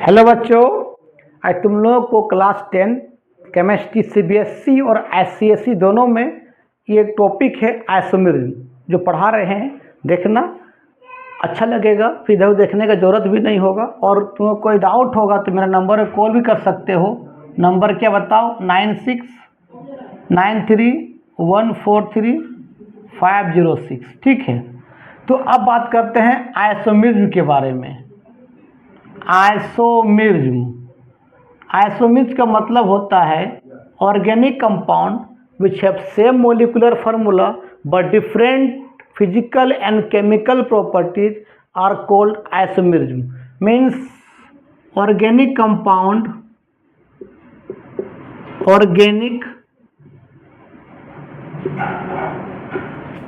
Hello बच्चों, आज तुम लोगों को क्लास 10 केमिस्ट्री सीबीएसई और आईसीएसई दोनों में ये एक टॉपिक है आइसोमेरिज्म जो पढ़ा रहे हैं। देखना अच्छा लगेगा, फिर इधर देखने का ज़रूरत भी नहीं होगा। और तुम्हें कोई डाउट होगा तो मेरा नंबर पर कॉल भी कर सकते हो। नंबर क्या बताओ? 9693143506। ठीक है, तो अब बात करते हैं आइसोमेरिज्म के बारे में। आइसोमेरिज्म का मतलब होता है organic compound which have same molecular formula but different physical and chemical properties are called isomerism. Means organic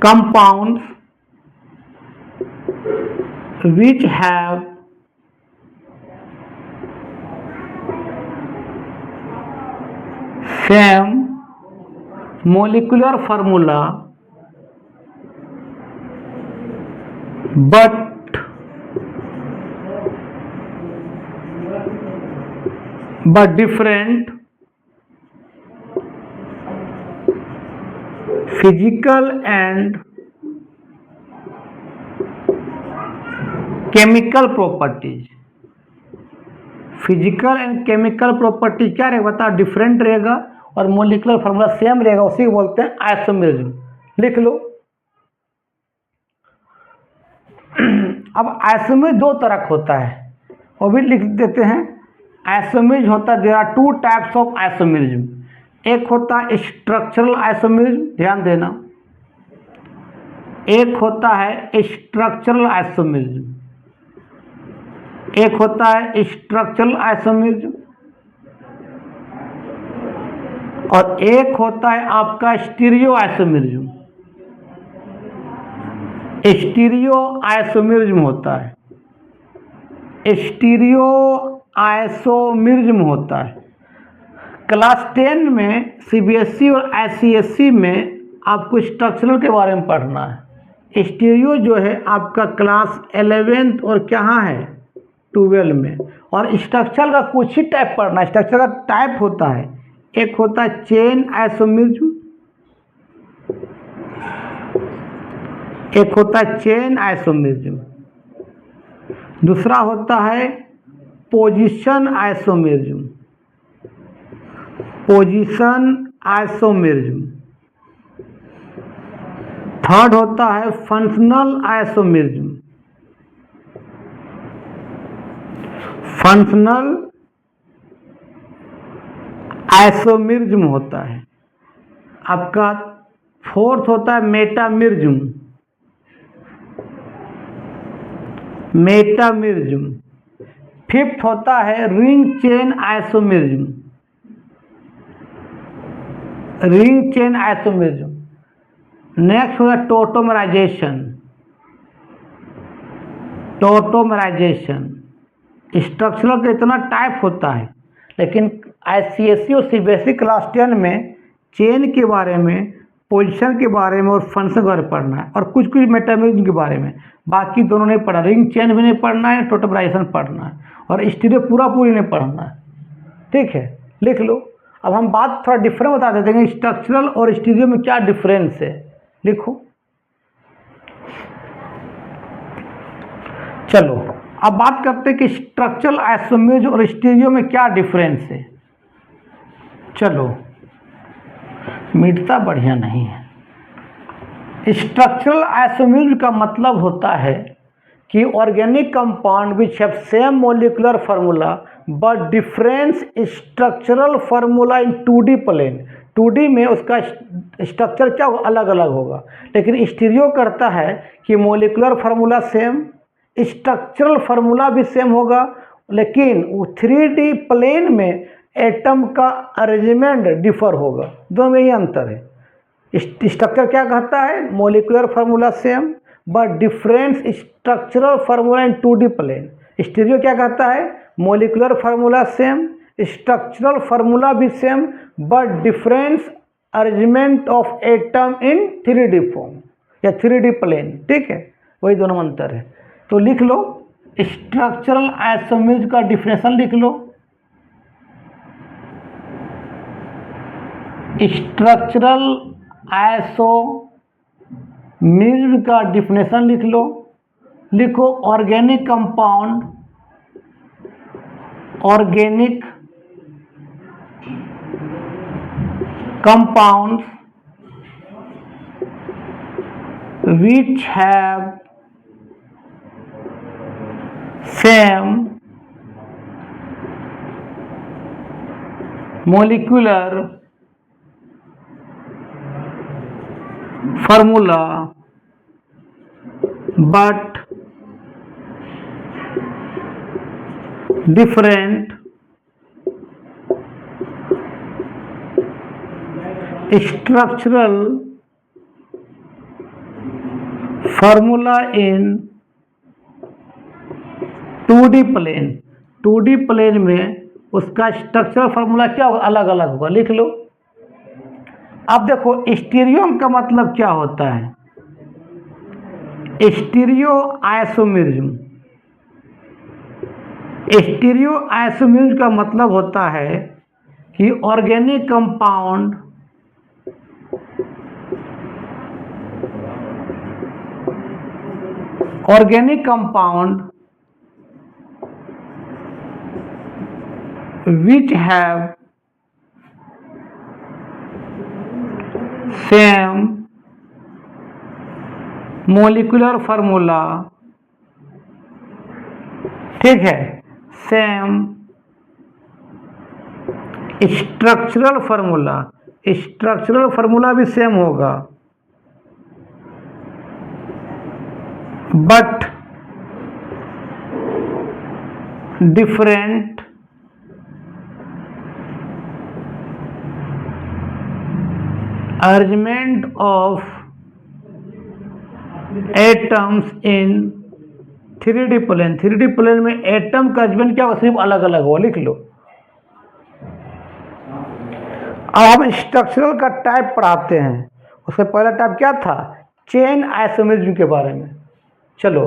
compounds which have same molecular formula but different physical and chemical properties. Physical and chemical properties क्या रहेगा बता? Different रहेगा और molecular formula same रहेगा, उसी को बोलते हैं आइसोमेरिज्म। लिख लो। अब आइसोमेरिज्म दो तरह का होता है, वो भी लिख देते हैं। आइसोमेरिज्म होता है, there are two types of isomerism. एक होता है स्ट्रक्चरल आइसोमेरिज्म, ध्यान देना। एक होता है स्ट्रक्चरल आइसोमेरिज्म, एक होता है स्ट्रक्चरल आइसोमेरिज्म और एक होता है आपका स्टीरियो आइसोमेरिज्म। स्टीरियो आइसोमेरिज्म होता है, स्टीरियो आइसोमेरिज्म होता है। क्लास 10 में सीबीएसई और आईसीएसई में आपको स्ट्रक्चरल के बारे में पढ़ना है। स्टीरियो जो है आपका क्लास 11th और कहाँ है 12 में। और स्ट्रक्चर का कुछ ही टाइप पढ़ना है। स्ट्रक्चर का टाइप होता है, एक होता है चेन आइसोमेरिज्म, एक होता है चेन आइसोमेरिज्म, दूसरा होता है पोजीशन आइसोमेरिज्म, थर्ड होता है फंक्शनल आइसोमेरिज्म, होता है आपका। फोर्थ होता है मेटामेरिज्म। फिफ्थ होता है रिंग चेन आइसोमेरिज्म। नेक्स्ट होगा टोटोमराइजेशन। स्ट्रक्चरल का इतना टाइप होता है, लेकिन आईसीएसई और सीबीएसई क्लास 10 में चेन के बारे में, पोजीशन के बारे में और फंक्शन के बारे में पढ़ना है, और कुछ मेटामेरिज्म के बारे में। बाकी दोनों नहीं पढ़ना, रिंग चेन भी नहीं पढ़ना है, टोटोमराइजेशन पढ़ना है, और स्टीरियो पूरी नहीं पढ़ना है। ठीक है, लिख लो। अब हम बात थोड़ा डिफरेंस बता देते हैं, स्ट्रक्चरल और स्टीरियो में क्या डिफरेंस है। लिखो। चलो अब बात करते हैं कि स्ट्रक्चरल आइसोमेरिज्म और स्टीरियो में क्या डिफरेंस है। चलो, मिटता बढ़िया नहीं है। स्ट्रक्चरल आइसोमेरिज्म का मतलब होता है कि organic compound which have same molecular formula but difference structural formula in 2D plane. 2D में उसका स्ट्रक्चर क्या अलग अलग होगा, लेकिन स्टीरियो करता है कि molecular formula same, structural formula भी सेम होगा, लेकिन 3D प्लेन में एटम का अरेंजमेंट डिफर होगा। दोनों में ही अंतर है। स्ट्रक्चर क्या कहता है? Molecular formula same but difference structural formula in 2D plane. Stereo क्या कहता है? Molecular formula same, structural formula भी same but difference arrangement of atom in 3D form या 3D प्लेन। ठीक है, वही दोनों में अंतर है। तो लिख लो, स्ट्रक्चरल आइसोमर्स का डिफिनेशन लिख लो। स्ट्रक्चरल आइसोमर्स का डिफिनेशन लिख लो। लिखो organic compound, organic compounds which have same molecular formula but different structural formula in 2D plane. 2D plane में उसका स्ट्रक्चरल फार्मूला क्या होगा, अलग अलग होगा, लिख लो। अब देखो स्टीरियो का मतलब क्या होता है। स्टीरियो आइसोमरिज्म, स्टीरियो आइसोमरिज्म का मतलब होता है कि organic compound which have same molecular formula, ठीक है, same structural formula, structural formula भी सेम होगा but different arrangement of atoms in 3D plane. 3D plane में एटम का अरेंजमेंट क्या होगा, सिर्फ अलग अलग हो, लिख लो। अब हम स्ट्रक्चरल का टाइप पढ़ाते हैं। उससे पहला टाइप क्या था, चेन आइसोमरिज्म के बारे में। चलो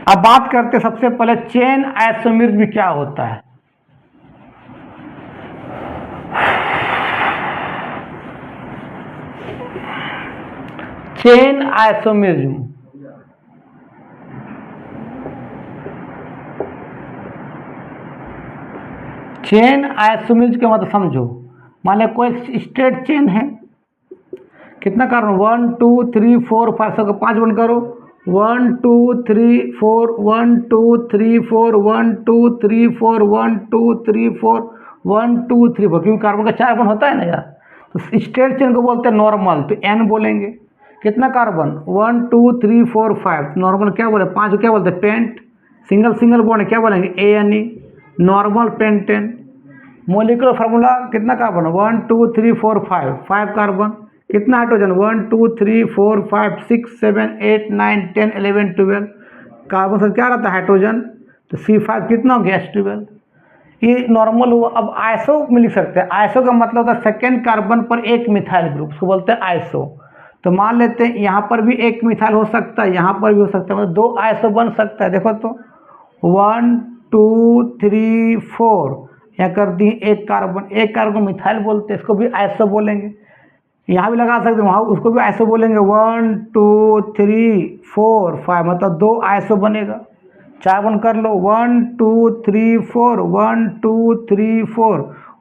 अब बात करते हैं सबसे पहले चेन आइसोमरिज्म क्या होता है। चेन आइसोमरिज्म, चेन आइसोमरिज्म का मतलब समझो। मान लो कोई स्ट्रेट चेन है, कितना कार्बन, 1 2 3 4 5, सबको 5 बंद करो, 1 2 3 4 1 2 3 4 1 2 3 4 1 2 3 4 1 2 3 4, क्योंकि कार्बन का 4 बंद होता है ना यार। तो स्ट्रेट चेन को बोलते हैं नॉर्मल, तो एन बोलेंगे। कितना कार्बन, 1 2 3 4 5, नॉर्मल क्या बोले, 5 क्या बोलते हैं, पेंट। सिंगल सिंगल बॉन्ड क्या बोलेंगे, ANE, normal pentane. Molecular formula कितना कार्बन, 1 2 3 4 5, 5 कार्बन। कितना हाइड्रोजन, 1 2 3 4 5 6 7 8 9 10 11 12, कार्बन से क्या रहता है, हाइड्रोजन, तो C5 कितना हो गया, H12। ये नॉर्मल हुआ। अब आइसो में लिख सकते हैं। आइसो का मतलब होता है सेकेंड कार्बन पर एक मिथाइल ग्रुप, उसको बोलते हैं आइसो। तो मान लेते हैं यहाँ पर भी एक मिथाइल हो सकता है, यहाँ पर भी हो सकता है, मतलब 2 आइसो बन सकता है। देखो तो 1 2 3 4, यहाँ कर दी एक कार्बन मिथाइल बोलते हैं, इसको भी आइसो बोलेंगे। यहाँ भी लगा सकते हैं, वहाँ उसको भी आइसो बोलेंगे। 1 2 3 4 5, मतलब 2 आइसो बनेगा। 4 बन कर लो, 1 2 3 4 1 2 3 4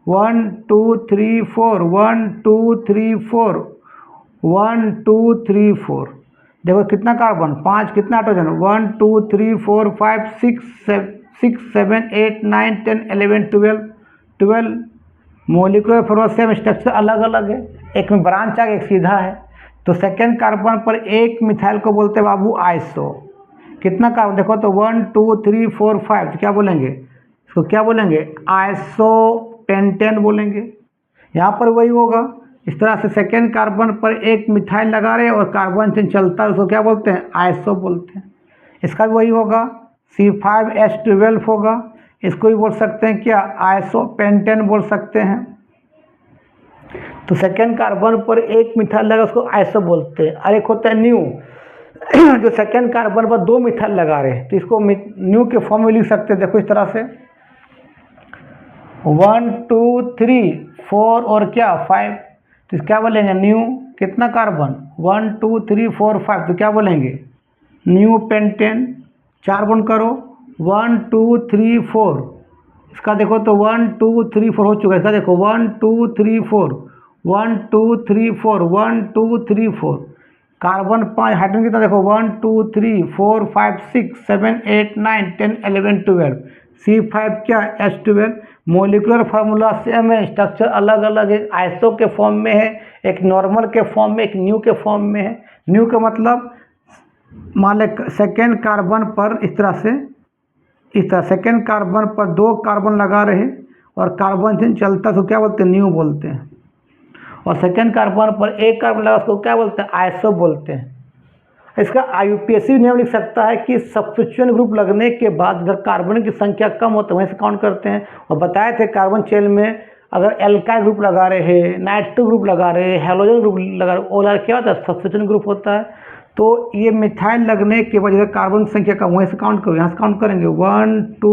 1 2 3 4 1 2 3 4 1 2 3 4। देखो कितना कार्बन, 5, कितना hydrogen, 1 2 3 4 5 6 7 8 9 10 11 12। Molecular formula same, structure अलग अलग है, एक में ब्रांच आ गया, एक सीधा है। तो सेकेंड कार्बन पर एक मिथाइल को बोलते हैं बाबू आइसो। कितना कार्बन, देखो तो 1 2 3 4 5, तो क्या बोलेंगे, इसको क्या बोलेंगे, आइसो पेंटेन बोलेंगे। यहाँ पर वही होगा। इस तरह से सेकेंड कार्बन पर एक मिथाइल लगा रहे और कार्बन चेन चलता है, उसको क्या बोलते हैं, आइसो बोलते हैं। इसका भी वही होगा, C5H12 होगा। इसको भी बोल सकते हैं क्या, आइसो पेंटेन बोल सकते हैं। तो सेकेंड कार्बन पर एक मिथाइल लगा उसको आइसो बोलते हैं। और एक होता है न्यू जो सेकेंड कार्बन पर दो मिथाइल लगा रहे हैं तो इसको न्यू के फॉर्म में लिख सकते हैं। देखो इस तरह से 1 2 3 4 और क्या 5, तो क्या बोलेंगे न्यू। कितना कार्बन 1 2 3 4 5, तो क्या बोलेंगे न्यू पेंटेन। 4 गुण करो 1 2 3 4, इसका देखो तो 1 2 3 4 हो चुका है। इसका देखो 1 2 3 4 1 2 3 4 1 2 3 4। कार्बन 5 हाइड्रोजन कितना देखो 1 2 3 4 5 6 7 8 9 10 11 12। C5 क्या H12। मोलिकुलर फार्मूला सेम है, स्ट्रक्चर अलग अलग है। आइसो के फॉर्म में है, एक नॉर्मल के फॉर्म में, एक न्यू के फॉर्म में है। न्यू का मतलब मान लें सेकेंड कार्बन पर इस तरह सेकेंड कार्बन पर दो कार्बन लगा रहे और कार्बन चेन चलता तो क्या बोलते हैं न्यू बोलते हैं। और सेकेंड कार्बन पर एक कार्बन लगा उसको क्या बोलते हैं आइसो बोलते हैं। इसका IUPAC नियम लिख सकता है कि सब्स्टिट्यूशन ग्रुप लगने के बाद अगर कार्बन की संख्या कम हो तो वहीं से काउंट करते हैं। और बताए थे कार्बन चेन में अगर एल्काइल ग्रुप लगा रहे हैं, नाइट्रो ग्रुप लगा रहे हैं, हेलोजन ग्रुप लगा रहे, ओलर क्या होता है सब्स्टिट्यूशन ग्रुप होता है। तो ये मिथाइल लगने के बाद अगर कार्बन की संख्या कम वहीं से काउंट करो, यहाँ से काउंट करेंगे 1 2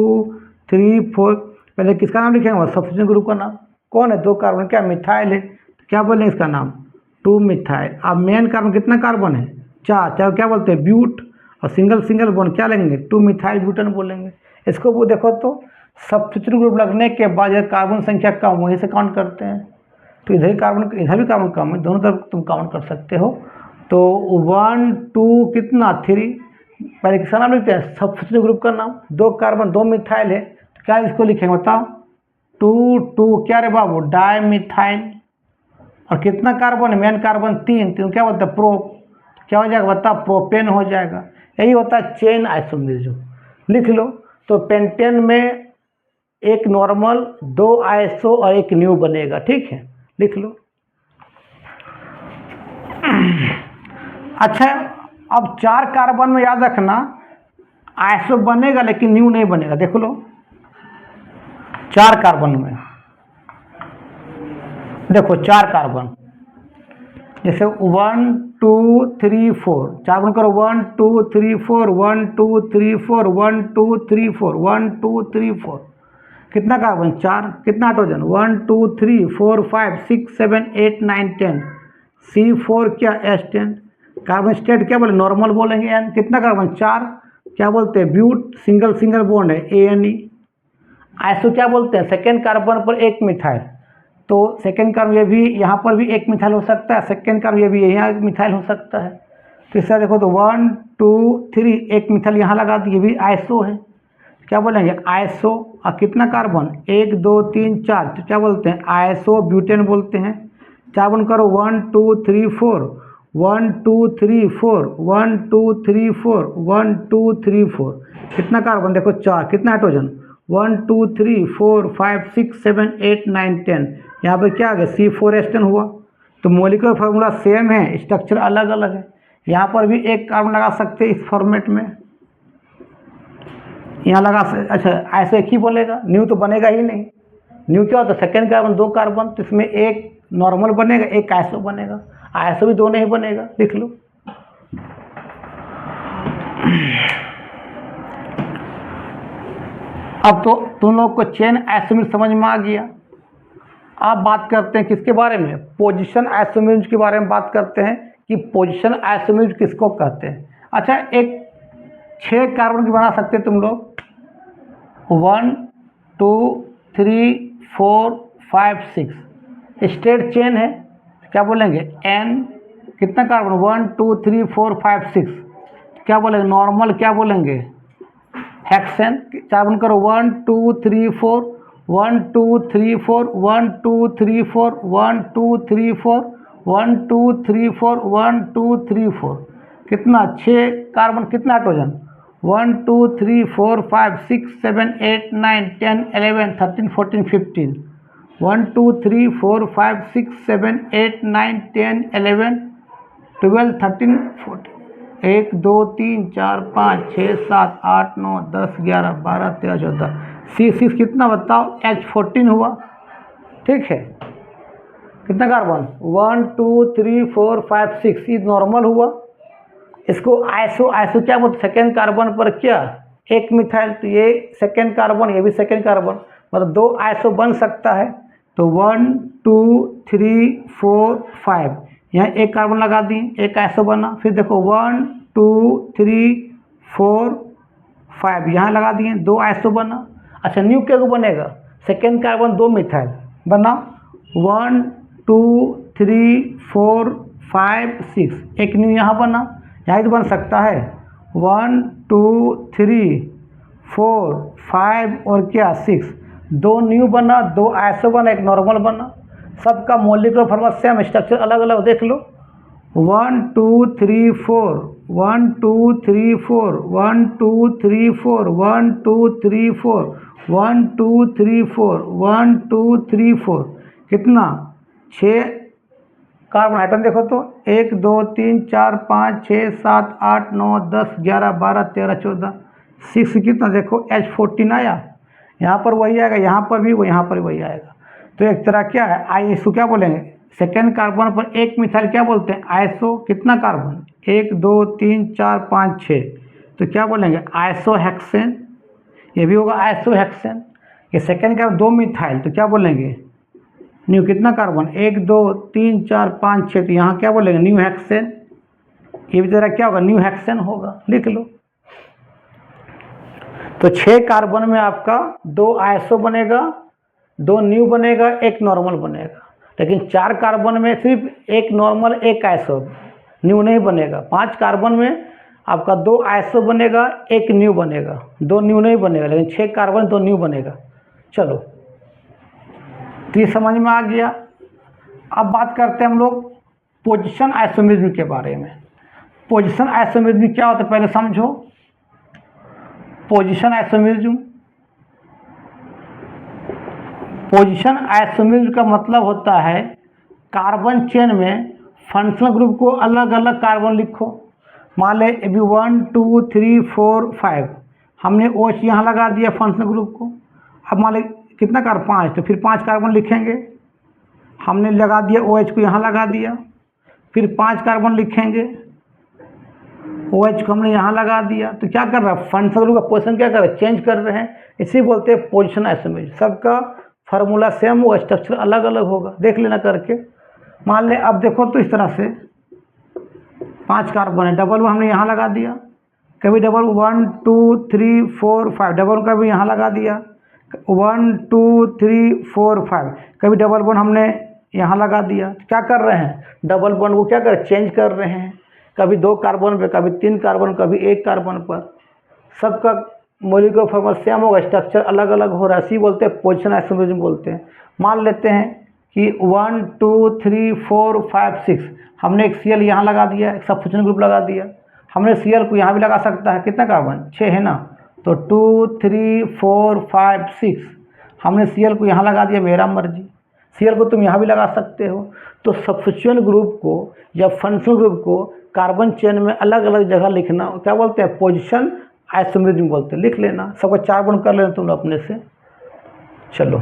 3 4। पहले किसका नाम लिखेंगे सब्स्टिट्यूशन ग्रुप का नाम। कौन है दो कार्बन क्या मिथाइल है, क्या बोलेंगे इसका नाम 2 मिथाइल। अब मेन कार्बन कितना कार्बन है 4 क्या बोलते हैं ब्यूट। और सिंगल बॉन्ड क्या लेंगे 2 मिथाइल ब्यूटेन बोलेंगे। इसको वो देखो तो सब्स्टिट्यूशन ग्रुप लगने के बाद अगर कार्बन संख्या कम वहीं से काउंट करते हैं। तो इधर भी कार्बन कम है, दोनों तरफ तुम काउंट कर सकते हो। तो 1 2 कितना 3, पहले किसका नाम लिखते हैं सब्स्टिट्यूशन ग्रुप का नाम। दो कार्बन दो मिथाइल है तो क्या इसको लिखेंगे बताओ 2 2 क्या रे बाबू डाई मिथाइल। और कितना कार्बन है मेन कार्बन 3 क्या बोलते हैं प्रोप, क्या हो जाएगा बता प्रोपेन हो जाएगा। यही होता है चेन आइसोमरिज्म। लिख लो तो पेंटेन में एक नॉर्मल, दो आइसो और एक न्यू बनेगा। ठीक है लिख लो। अच्छा अब 4 कार्बन में याद रखना आइसो बनेगा लेकिन न्यू नहीं बनेगा। देख लो 4 कार्बन में देखो 4 कार्बन जैसे 1 2 3 4, 4 गुण करो 1 2 3 4 1 2 3 4 1 2 3 4 1 2 3 4। कितना कार्बन 4, कितना हाइड्रोजन 1 2 3 4 5 6 7 8 9 10। C4 क्या H10। कार्बन स्टेट क्या बोले नॉर्मल बोलेंगे एन। कितना कार्बन 4 क्या बोलते हैं ब्यूट, सिंगल बॉन्ड है ANE। आइसो क्या बोलते हैं सेकेंड कार्बन पर एक मिथाइल। तो सेकेंड कार्बन ये भी यहाँ पर भी एक मिथाइल हो सकता है, सेकेंड कार्बन ये भी यहाँ एक मिथाइल हो सकता है। तो इसका देखो तो 1 2 3 एक मिथाइल यहाँ लगा दी, ये भी आइसो है। क्या बोलेंगे आइसो। और कितना कार्बन 1 2 3 4, तो क्या बोलते हैं आइसो ब्यूटेन बोलते हैं। 4 गुण करो 1 2 3 4 1 2 3 4 1 2 3 4 1 2 3 4। कितना कार्बन देखो 4, कितना हाइड्रोजन 1 2 3 4 5 6 7 8 9 10। यहाँ पे क्या आ गया C4H10 हुआ। तो मोलिकुलर फार्मूला सेम है, स्ट्रक्चर अलग अलग है। यहाँ पर भी एक कार्बन लगा सकते हैं इस फॉर्मेट में, यहाँ लगा अच्छा ऐसे एक ही बोलेगा, न्यू तो बनेगा ही नहीं। न्यू क्या होता है सेकेंड कार्बन दो कार्बन, तो इसमें एक नॉर्मल बनेगा एक आइसो बनेगा। आइसो भी दो नहीं बनेगा, लिख लो। अब तो तुम लोग को चेन आइसोमर समझ में आ गया। आप बात करते हैं किसके बारे में, पोजीशन आइसोमर के बारे में बात करते हैं कि पोजीशन आइसोमर किसको कहते हैं। अच्छा एक 6 कार्बन की बना सकते हैं तुम लोग 1 2 3 4 5 6 स्ट्रेट चेन है, क्या बोलेंगे N। कितना कार्बन 1 2 3 4 5 6, क्या बोलेंगे नॉर्मल, क्या बोलेंगे हेक्सेन। कार्बन करो 1 2 3 4 1 2 3 4 1 2 3 4 1 2 3 4 1 2 3 4 1 2 3 4। कितना 6 कार्बन, कितना हाइड्रोजन 1 2 3 4 5 6 7 8 9 10 11 13 14 15। 1 2 3 4 5 6 7 8 9 10 11 12 13 14। 1 2 3 4 5 6 7 8 9 10 11 12 13 14। C6 कितना बताओ H14 हुआ। ठीक है कितना कार्बन, 1 2 3 4 5 6, ये नॉर्मल हुआ। इसको आइसो, आइसो क्या बोलते, सेकेंड कार्बन पर क्या एक मिथाइल, तो ये सेकेंड कार्बन, ये भी सेकेंड कार्बन, मतलब दो आइसो बन सकता है। तो 1 2 3 4 5, यहाँ एक कार्बन लगा दिए, एक आइसो बना। फिर देखो 1 2 3 4 5, यहाँ लगा दिए, दो आइसो बना। अच्छा न्यू क्या बनेगा, सेकेंड कार्बन दो मिथाइल बना, 1 2 3 4 5 6, एक न्यू यहाँ बना, यहाँ तो बन सकता है 1 2 3 4 5 और क्या 6, दो न्यू बना, दो आइसो बना, एक नॉर्मल बना। सबका मॉलिक्यूलर फॉर्मूला सेम, स्ट्रक्चर अलग अलग, देख लो 1 2 3 4 1 2 3 4 1 2 3 4 1 2 3 4 1 2 3 4 1 2 3 4, कितना 6 कार्बन आइटम देखो तो 1 2 3 4 5 6 7 8 9 10 11 12 13 14, 6 कितना देखो H14 आया, यहाँ पर वही आएगा, यहाँ पर भी वो, यहाँ पर वही आएगा। तो एक तरह क्या है आइसो, क्या बोलेंगे सेकेंड कार्बन पर एक मिथाइल क्या बोलते हैं आइसो, कितना कार्बन 1 2 3 4 5 6, तो क्या बोलेंगे आइसोहेक्सेन, ये भी होगा आइसोहेक्सेन। ये सेकेंड कार्बन दो मिथाइल, तो क्या बोलेंगे न्यू, कितना कार्बन 1 2 3 4 5 6, तो यहाँ क्या बोलेंगे न्यू हेक्सेन। ये भी जरा क्या होगा न्यू हेक्सेन होगा, लिख लो। तो 6 कार्बन में आपका दो आइसो बनेगा, दो न्यू बनेगा, एक नॉर्मल बनेगा। लेकिन 4 कार्बन में सिर्फ एक नॉर्मल एक आइसो, न्यू नहीं बनेगा। 5 कार्बन में आपका दो आइसो बनेगा, एक न्यू बनेगा, दो न्यू नहीं बनेगा। लेकिन 6 कार्बन दो न्यू बनेगा। चलो तो ये समझ में आ गया। अब बात करते हैं हम लोग पोजीशन आइसोमेरिज्म के बारे में। पोजीशन आइसोमेरिज्म क्या होता है पहले समझो। पोजीशन आइसोमेरिज्म, पोजीशन आइसोमेरिज्म का मतलब होता है कार्बन चेन में फंक्शनल ग्रुप को अलग अलग कार्बन लिखो। मान ले अभी 1 2 3 4 5, हमने OH यहाँ लगा दिया फंक्शनल ग्रुप को। अब मान ले कितना कार्बन 5, तो फिर 5 कार्बन लिखेंगे, हमने लगा दिया OH को यहाँ लगा दिया, फिर 5 कार्बन लिखेंगे, OH को हमने यहाँ लगा दिया। तो क्या कर रहा है फंक्शनल ग्रुप का पोजीशन क्या कर रहा है चेंज कर रहे हैं, इसी बोलते हैं पोजीशन आइसोमेरिज्म। सबका फार्मूला सेम होगा, स्ट्रक्चर अलग अलग होगा, देख लेना करके। मान ले अब देखो तो इस तरह से 5 कार्बन है, डबल वन हमने यहाँ लगा दिया, कभी डबल 1 2 3 4 5, डबल का भी यहाँ लगा दिया 1 2 3 4 5, कभी डबल वन हमने यहाँ लगा दिया। तो क्या कर रहे हैं डबल वन को क्या कर चेंज कर रहे हैं, कभी 2 कार्बन पे, कभी 3 कार्बन, कभी 1 कार्बन पर। सबका मॉलिक्यूलर फॉर्मूला सेम होगा, स्ट्रक्चर अलग अलग हो रहा है, इसी बोलते हैं पोजीशन आइसोमेरिज्म बोलते हैं। मान लेते हैं कि 1 2 3 4 5 6, हमने एक Cl यहाँ लगा दिया, एक सब्स्टिट्यूशन ग्रुप लगा दिया। हमने Cl को यहाँ भी लगा सकता है, कितना कार्बन 6 है ना, तो 2 3 4 5 6, हमने Cl को यहाँ लगा दिया, मेरा मर्जी। Cl को तुम यहाँ भी लगा सकते हो। तो सब्स्टिट्यूशन ग्रुप को या फंक्शनल ग्रुप को कार्बन चेन में अलग अलग जगह लिखना क्या बोलते हैं पोजीशन आइसोमेरिज्म बोलते हैं, लिख लेना। सबको 4 गुण कर लेना तुम अपने से। चलो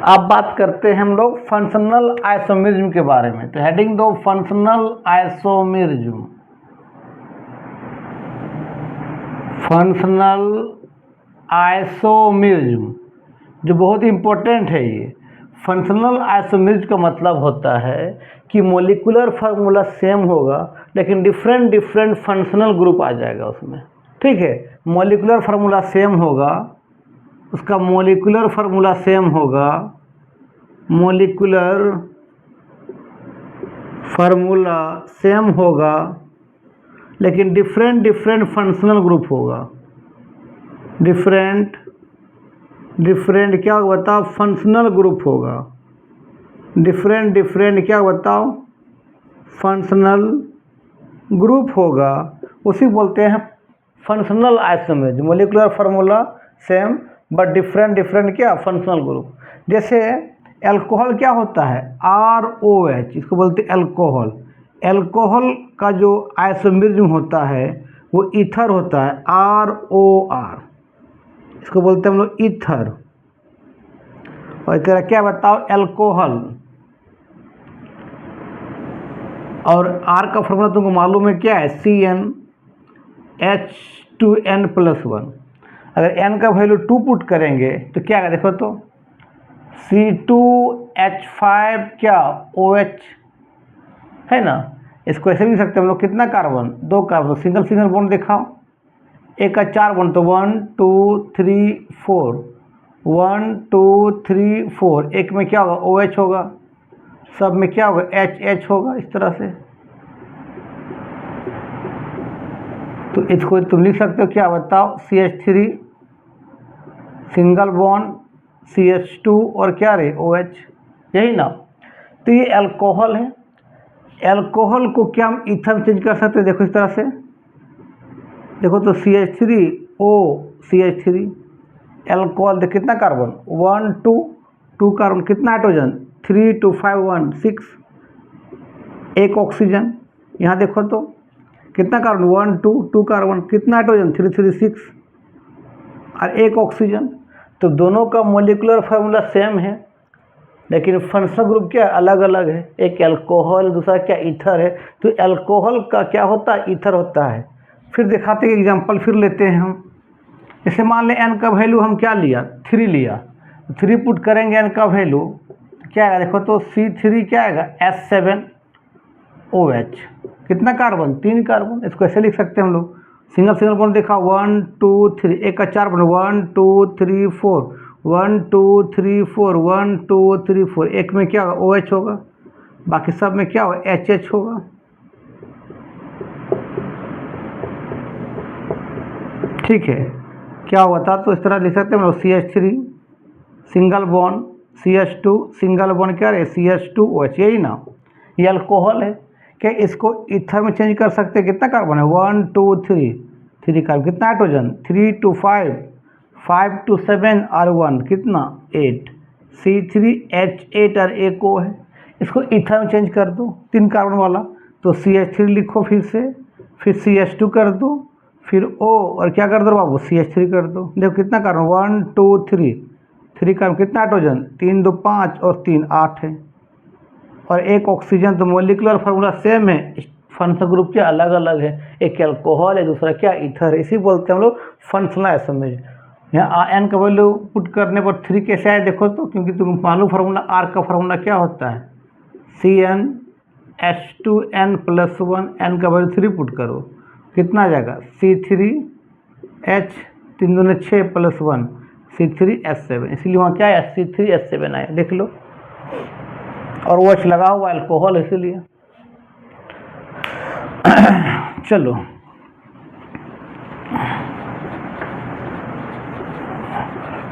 अब बात करते हैं हम लोग फंक्शनल आइसोमेरिज्म के बारे में। तो हेडिंग दो फंक्शनल आइसोमेरिज्म। फंक्शनल आइसोमेरिज्म जो बहुत इंपॉर्टेंट है। ये फंक्शनल आइसोमेरिज्म का मतलब होता है कि मॉलिक्यूलर फार्मूला सेम होगा लेकिन डिफरेंट डिफरेंट फंक्शनल ग्रुप आ जाएगा उसमें, ठीक है। मॉलिक्यूलर फार्मूला सेम होगा, उसका मॉलिक्यूलर फार्मूला सेम होगा, मॉलिक्यूलर फार्मूला सेम होगा लेकिन डिफरेंट डिफरेंट फंक्शनल ग्रुप होगा। डिफरेंट डिफरेंट क्या बताओ फंक्शनल ग्रुप होगा। डिफरेंट डिफरेंट क्या बताओ फंक्शनल ग्रुप होगा, उसी बोलते हैं functional isomerism. Molecular formula same but different different क्या फंक्शनल ग्रुप। जैसे अल्कोहल क्या होता है ROH, इसको बोलते हैं अल्कोहल। अल्कोहल का जो आइसोमेरिज्म होता है वो ईथर होता है ROR, इसको बोलते हैं हम लोग ईथर। और तेरा क्या बताओ एल्कोहल, और R का फॉर्मूला तुमको मालूम है क्या है, CnH2n+1। अगर n का वैल्यू 2 पुट करेंगे तो क्या आएगा देखो तो, C2H5 क्या OH है ना। इसको ऐसे भी लिख सकते हैं हम लोग, कितना carbon, 2 carbon, single single bond दिखाओ, एक का 4 बॉन्ड, तो 1 2 3 4, 1 2 3 4, एक में क्या होगा OH होगा, सब में क्या होगा HH होगा, इस तरह से। तो इसको तुम लिख सकते हो क्या बताओ, CH3 सिंगल बॉन्ड CH2 और क्या रहे OH, यही ना। तो ये अल्कोहल है। अल्कोहल को क्या हम ईथर में चेंज कर सकते हैं, देखो इस तरह से, देखो तो CH3O CH3 अल्कोहल, देख कितना कार्बन 1 2 2 कार्बन, कितना हाइड्रोजन 3 2 5 1 6, एक ऑक्सीजन, यहाँ देखो तो कितना कार्बन 1 2 2 कार्बन, कितना हाइड्रोजन 3 3 6 और एक ऑक्सीजन। तो दोनों का मोलिकुलर फार्मूला सेम है, लेकिन फंक्शनल ग्रुप क्या अलग अलग है, एक अल्कोहल दूसरा क्या ईथर है। तो अल्कोहल का क्या होता है, ईथर होता है। फिर दिखाते हैं एग्जांपल, फिर लेते हैं हम। जैसे मान लें n का वैल्यू हम क्या लिया, 3 लिया, 3 पुट करेंगे n का वैल्यू क्या आएगा देखो तो, C3 क्या आएगा H7OH, कितना कार्बन 3 कार्बन। इसको ऐसे लिख सकते हैं हम लोग, सिंगल सिंगल बॉन्ड देखा 1 2 3, एक का 4 बॉन्ड 1 2 3 4, 1 2 3 4, 1 2 3 4, एक में क्या होगा OH होगा, बाकी सब में क्या होगा HH होगा। ठीक है, क्या होगा था, तो इस तरह लिख सकते हैं हम लोग, CH3 single bond CH2 single bond क्या रहे CH2OH, यही ना। ये अल्कोहल है, क्या इसको ईथर में चेंज कर सकते हैं, कितना कार्बन है 1 2 3 3 कार्बन, कितना हाइड्रोजन 3 2 5 5 2 7 और 1 कितना 8, C3H8 और एक O है, इसको ईथर में चेंज कर दो 3 कार्बन वाला, तो CH3 लिखो फिर CH2 कर दो, फिर O और क्या कर दो बाबू CH3 कर दो। देखो कितना कार्बन 1 2 3 कार्बन, कितना हाइड्रोजन 3 2 5 और 3 8 है, और एक ऑक्सीजन। तो मोलिकुलर फार्मूला सेम है, फंक्शनल ग्रुप क्या अलग अलग है, एक अल्कोहल है दूसरा क्या ईथर है, इसी बोलते हैं हम लोग फंक्शनल आइसोमेर। यहाँ n का वैल्यू पुट करने पर 3 कैसे आए देखो तो, क्योंकि तुम मालूम फार्मूला R का फार्मूला क्या होता है, CnH2n+1, n का वैल्यू 3 पुट करो, कितना आ जाएगा C3H 3 दूनी 6 +1 C3H7, इसलिए वहाँ क्या है C3H7 आया, देख लो, और OH लगा हुआ अल्कोहल इसीलिए। चलो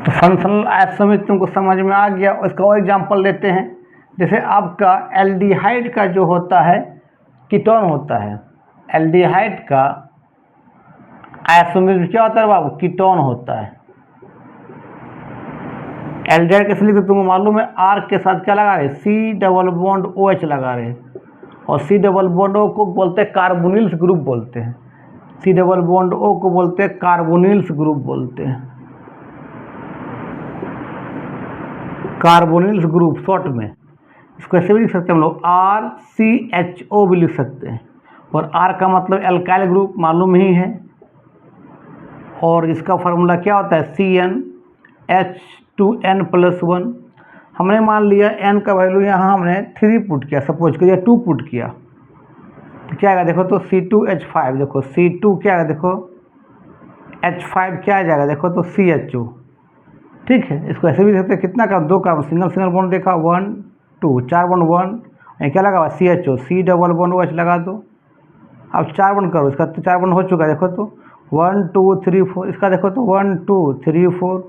तो फंक्शनल आइसोमेर तुमको समझ में आ गया। उसका और एग्जांपल लेते हैं, जैसे आपका एल्डिहाइड का जो होता है कीटोन होता है, एल्डिहाइड का आइसोमेर क्या होता है बाबू, कीटोन होता है। एल्डिहाइड कैसे लिखते तुमको मालूम है, R के साथ क्या लगा रहे C डबल बॉन्ड OH लगा रहे, और C डबल बॉन्ड O को बोलते हैं कार्बोनिल्स ग्रुप बोलते हैं, C डबल बॉन्ड O को बोलते हैं कार्बोनिल्स ग्रुप बोलते हैं, कार्बोनिल्स ग्रुप शॉर्ट में। इसको ऐसे भी लिख सकते हैं हम लोग RCHO भी लिख सकते हैं, और R का मतलब एल्काइल ग्रुप मालूम ही है, और इसका फार्मूला क्या होता है CnH2n+1। हमने मान लिया n का वैल्यू यहाँ हमने 3 पुट किया, सपोज करिए 2 पुट किया, तो क्या आएगा देखो तो C2H5, देखो C2 क्या आएगा देखो, H5 क्या आ जाएगा देखो तो CHO। ठीक है, इसको ऐसे भी देखते हैं, कितना का 2 कार्बन सिंगल सिंगल बॉन्ड देखा 1 2 4 बॉन्ड 1, क्या लगा हुआ CHO C double bond OH लगा दो, अब 4 बॉन्ड करो, इसका तो 4 बॉन्ड हो चुका है, देखो तो 1 2 3 4, इसका देखो तो 1 2 3 4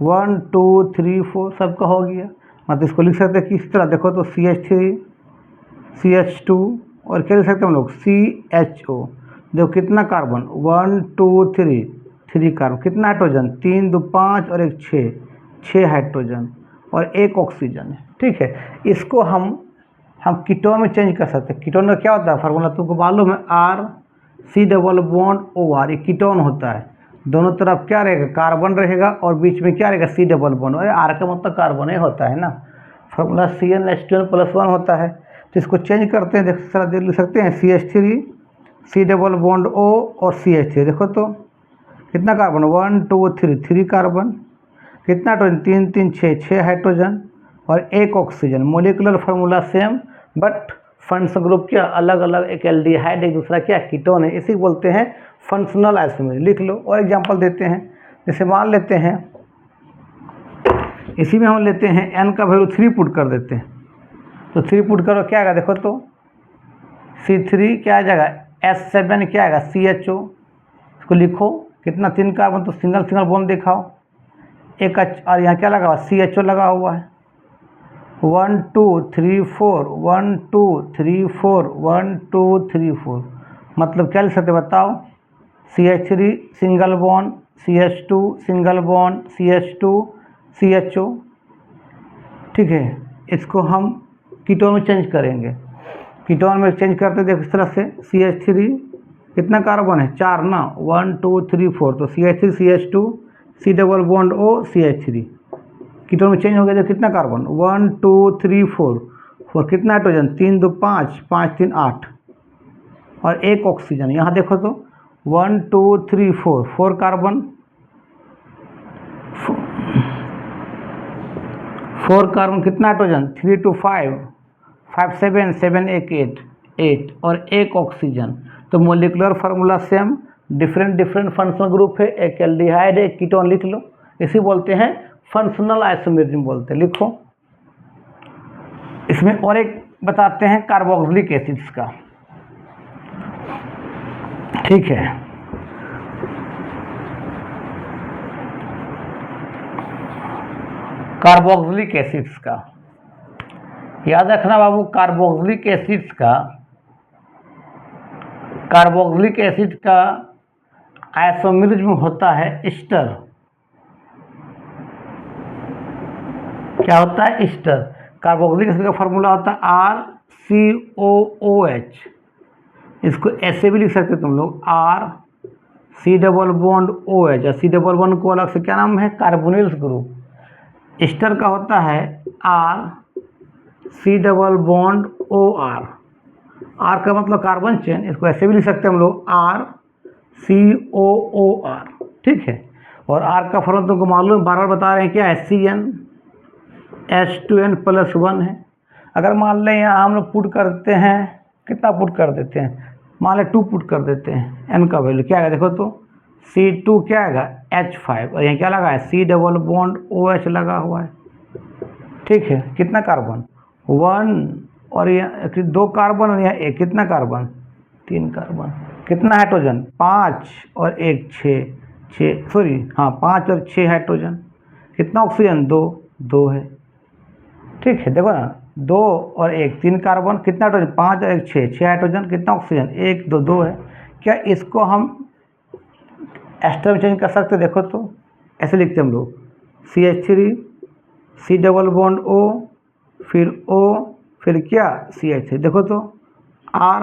1 2 3 4 सबका हो गया। मतलब इसको लिख सकते हैं किस तरह, देखो तो CH3 CH2 और क्या लिख सकते हैं हम लोग CHO। देखो कितना कार्बन 1 2 3 कार्बन, कितना हाइड्रोजन 3 2 5 और एक 6 हाइड्रोजन और एक ऑक्सीजन है। ठीक है, इसको हम कीटोन में चेंज कर सकते हैं। कीटोन का क्या होता है फार्मूला तुमको मालूम है, R C double bond OR, ये कीटोन होता है। दोनों तरफ क्या रहेगा, कार्बन रहेगा और बीच में क्या रहेगा, सी डबल बॉन्ड। और आर का मतलब कार्बन ही होता है ना, फॉर्मूला CnH2n+1 होता है। तो इसको चेंज करते हैं, देख लिख सकते हैं CH3 सी डबल बॉन्ड O और CH3। देखो तो कितना कार्बन, 1 2 3 कार्बन, कितना हाइड्रोजन, 3 3 6 हाइड्रोजन और 1 oxygen. Molecular formula same but function group क्या अलग अलग, एक एल्डिहाइड एक दूसरा क्या कीटोन है, इसी बोलते हैं फंक्शनल आइसोमर। लिख लो और एग्जांपल देते हैं। जैसे मान लेते हैं इसी में हम लेते हैं n का वैल्यू 3 पुट कर देते हैं, तो 3 पुट करो क्या आएगा, देखो तो C3 क्या आ जाएगा, S7 क्या आएगा CHO। इसको लिखो कितना 3 कार्बन, तो सिंगल सिंगल बॉन्ड दिखाओ एक, और यहाँ क्या लगा हुआ CHO लगा हुआ है। 1 2 3 4 1 2 3 4 1 2 3 4 मतलब क्या लिख सकते बताओ, CH3 single bond CH2 single bond CH2 CHO। ठीक है, इसको हम कीटोन में चेंज करेंगे। कीटोन में चेंज करते देखो इस तरह से, CH3 कितना कार्बन है 4 ना, 1 2 3 4, तो CH3 CH2 C double bond O CH3। Ketone में चेंज हो गया तो कितना कार्बन, 1 2 3 4 कितना हाइड्रोजन, 3 2 5 5 3 8 और 1 ऑक्सीजन। यहाँ देखो तो 1 2 3 4 कार्बन, 4 कार्बन, कितना हाइड्रोजन 3 2 5 5 7 7 1 8 और 1 ऑक्सीजन। तो molecular formula same, different functional group है, एक एल्डिहाइड एक कीटोन। लिख लो, इसी बोलते हैं फंक्शनल आइसोमेरिज्म बोलते हैं। लिखो, इसमें और एक बताते हैं कार्बोक्सिलिक एसिड्स का। ठीक है, कार्बोक्सिलिक एसिड्स का याद रखना बाबू, कार्बोक्सिलिक एसिड का आइसोमेरिज्म होता है एस्टर। क्या होता है, एस्टर। कार्बोक्सिलिक एसिड का फार्मूला होता है RCOOH। इसको ऐसे भी लिख सकते तुम लोग, RC डबल बॉन्ड OH, और C डबल बॉन्ड को अलग से क्या नाम है, कार्बोनिल्स ग्रुप। एस्टर का होता है RC double bond OR। R का मतलब कार्बन चेन, इसको ऐसे भी लिख सकते हैं हम लोग RCOOR। ठीक है, और R का फॉर्मूला तुमको मालूम, बार बार बता रहे हैं क्या है, CnH2n+1 है। अगर मान लें यहाँ हम लोग पुट करते हैं, कितना पुट कर देते हैं, मान लें 2 पुट कर देते हैं, n का वैल्यू क्या आएगा, देखो तो C2 क्या आएगा H5 और यहाँ क्या लगा है, C डबल बॉन्ड OH लगा हुआ है। ठीक है, कितना कार्बन 1 और यहाँ 2 कार्बन और यहाँ 1, कितना कार्बन 3 कार्बन, कितना हाइड्रोजन 5 और 1 6 सॉरी हाँ 5 और 6 हाइड्रोजन, कितना ऑक्सीजन 2 है। ठीक है, देखो ना 2 और 1 3 कार्बन, कितना हाइड्रोजन 5 और 1 6 हाइड्रोजन, कितना ऑक्सीजन 1 2 है। क्या इसको हम एस्टर में चेंज कर सकते, देखो तो ऐसे लिखते हम लोग, CH3 C double bond O फिर O फिर क्या CH3। देखो तो R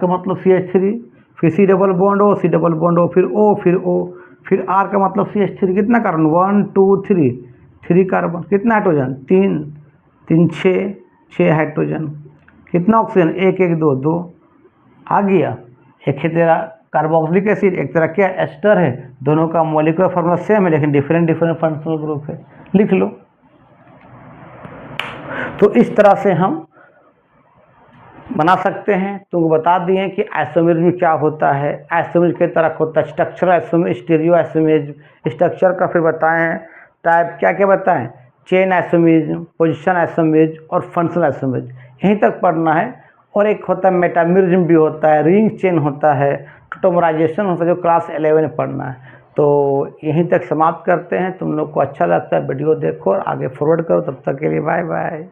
का मतलब CH3 फिर C डबल बॉन्ड O फिर O फिर R का मतलब CH3, कितना कार्बन 1 2 3 कार्बन, कितना हाइड्रोजन 3 6 हाइड्रोजन, कितना ऑक्सीजन 1 1 2 आ गया। एक है तेरा कार्बोक्सिलिक एसिड, एक तरह क्या एस्टर है, दोनों का मॉलिक्यूलर फार्मूला सेम है लेकिन डिफरेंट फंक्शनल ग्रुप है। लिख लो। तो इस तरह से हम बना सकते हैं। तुमको बता दिए कि आइसोमेरिज्म क्या होता है। आइसोमेरिज्म के तरह होता है structural isomerism, stereo isomerism. Structure का फिर बताएं टाइप, क्या क्या बताएं, चेन आइसोमेरिज्म, पोजीशन आइसोमेरिज्म और फंक्शनल आइसोमेरिज्म, यहीं तक पढ़ना है। और एक होता है मेटामेरिज्म भी होता है, रिंग चेन होता है, टोटोमराइजेशन होता है, जो क्लास 11 में पढ़ना है। तो यहीं तक समाप्त करते हैं। तुम लोग को अच्छा लगता है वीडियो देखो और आगे फॉरवर्ड करो। तब तक के लिए बाय बाय।